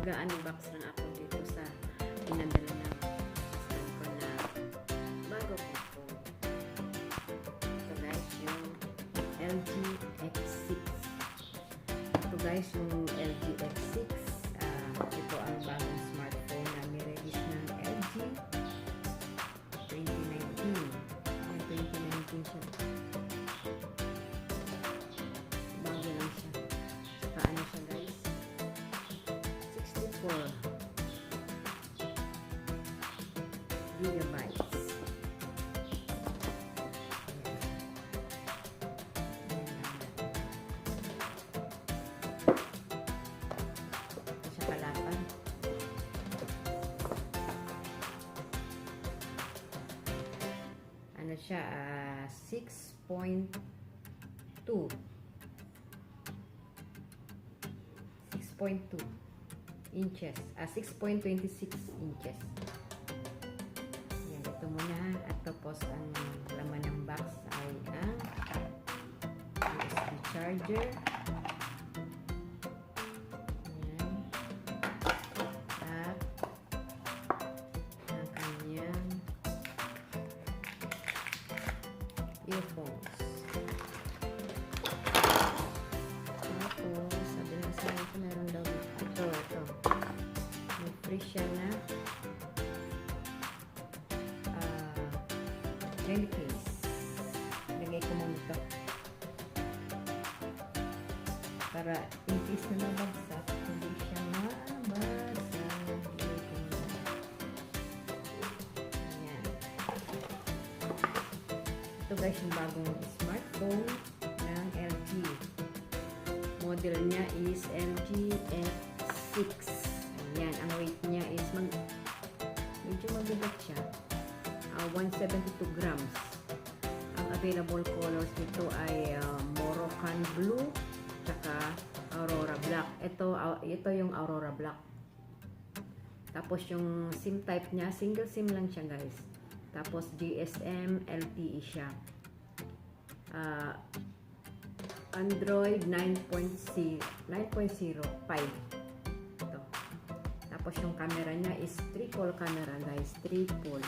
mag-unbox lang ako dito sa pinadala ng stand ko na bago ko phone. Ito guys, yung LG X6. Ito guys, yung LG X6. Ito ang bagong smartphone na nirelease ng LG 2019. 2019 siya. Bago lang siya. Saka ano siya guys? 64 gigabytes. Ito siya kalapan. Ano siya? 6.2 inches. 6.26 inches. Yan, ito muna. At tapos, ang laman ng box ay ang USB charger. Yan. At ang kanyang earphones. Tapos, sabi na sa akin, meron daw ito. May free siya na gel case. Lagay ko muna ito. Para in case na nabagsak, hindi siya mabasa. Lagay ko muna. Ayan. Ito guys, yung bagong smartphone ng LG. Model niya is LG X6. Ayan, ang weight niya is medyo mabigat siya. 172 grams. Ang available colors nito ay Moroccan blue tsaka aurora black. Ito yung aurora black. Tapos yung SIM type niya, single SIM lang siya guys. Tapos GSM LTE siya. Android 9.05. Ito. Tapos yung camera niya is triple camera guys. Triple.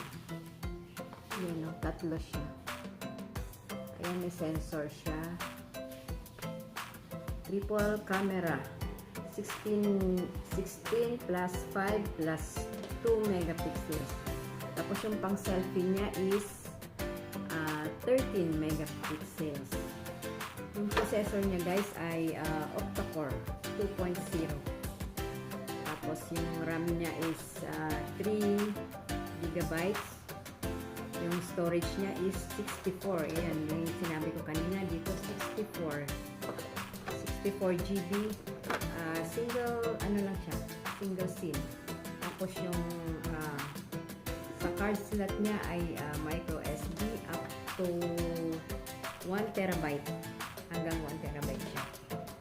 Yan o, tatlo siya. Ayan, may sensor siya. Triple camera. 16 plus 5 plus 2 megapixels. Tapos yung pang selfie niya is 13 megapixels. Yung processor niya guys ay octacore 2.0. Tapos yung RAM niya is 3 gigabytes. Yung storage niya is 64. Ayan, yung sinabi ko kanina dito, 64 GB. Single, ano lang siya, single SIM. Tapos yung sa card slot niya ay micro SD up to 1 terabyte. Hanggang 1 terabyte siya.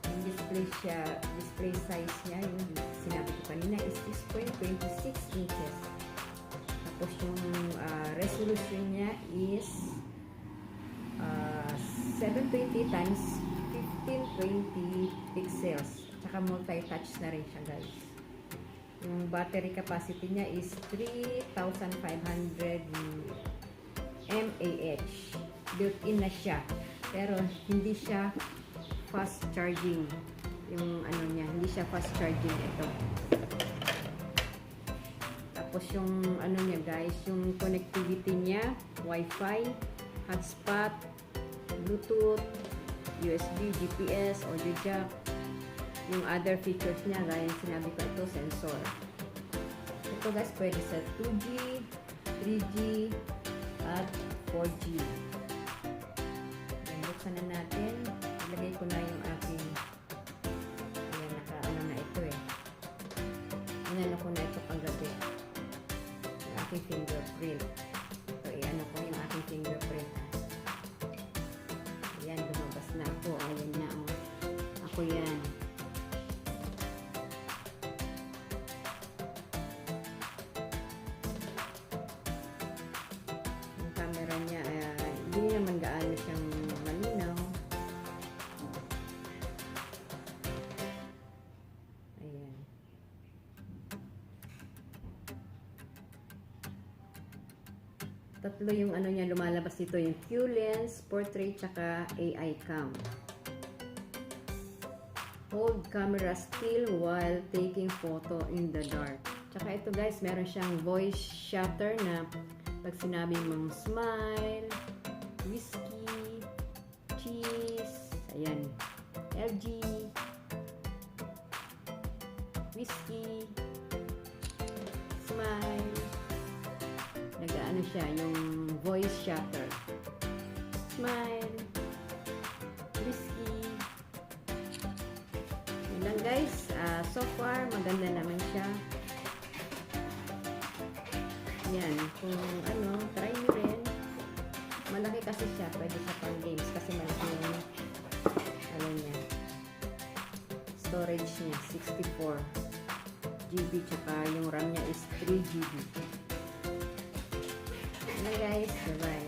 Yung display size niya, yung sinabi ko kanina is 6.26 inches. Tapos yung resolution niya is 720 times 1520 pixels. Tsaka multi-touch na rin siya guys. Yung battery capacity niya is 3,500 mAh. Built-in na siya. Pero hindi siya fast charging. Yung ano niya, hindi siya fast charging ito. Tapos yung ano niya guys, yung connectivity niya, Wi-Fi, hotspot, Bluetooth, USB, GPS, audio jack. Yung other features niya, gaya yung sinabi ko ito, sensor. Ito guys, pwede sa 2G, 3G, at 4G. Yan, buksan na natin. Ilagay ko na yung aking, ayan, naka-ano na ito eh. Inano ko na ito panggabi. Yung aking fingerprint. Ito, i-ano ko yung aking fingerprint. Ayan, lumabas na ako. Ayan na, oh. Ako yan. Yung camera niya, hindi naman gaano siyang malinaw. Ayan. Tatlo yung ano niya lumalabas dito, yung Q lens, portrait, tsaka AI cam. Hold camera still while taking photo in the dark. Tsaka ito guys, meron siyang voice shutter na pag sinabi mong smile, whiskey, cheese, ayan, LG, whiskey, smile, nag-ano siya, yung voice shutter, smile, whiskey. Yun lang guys, so far maganda naman siya. Yan, kung ano, try nyo rin. Malaki kasi siya, pwede sa pang games kasi malaki yung ano niya, storage niya, 64 GB, tsaka yung RAM niya is 3 GB. Yan guys, bye bye.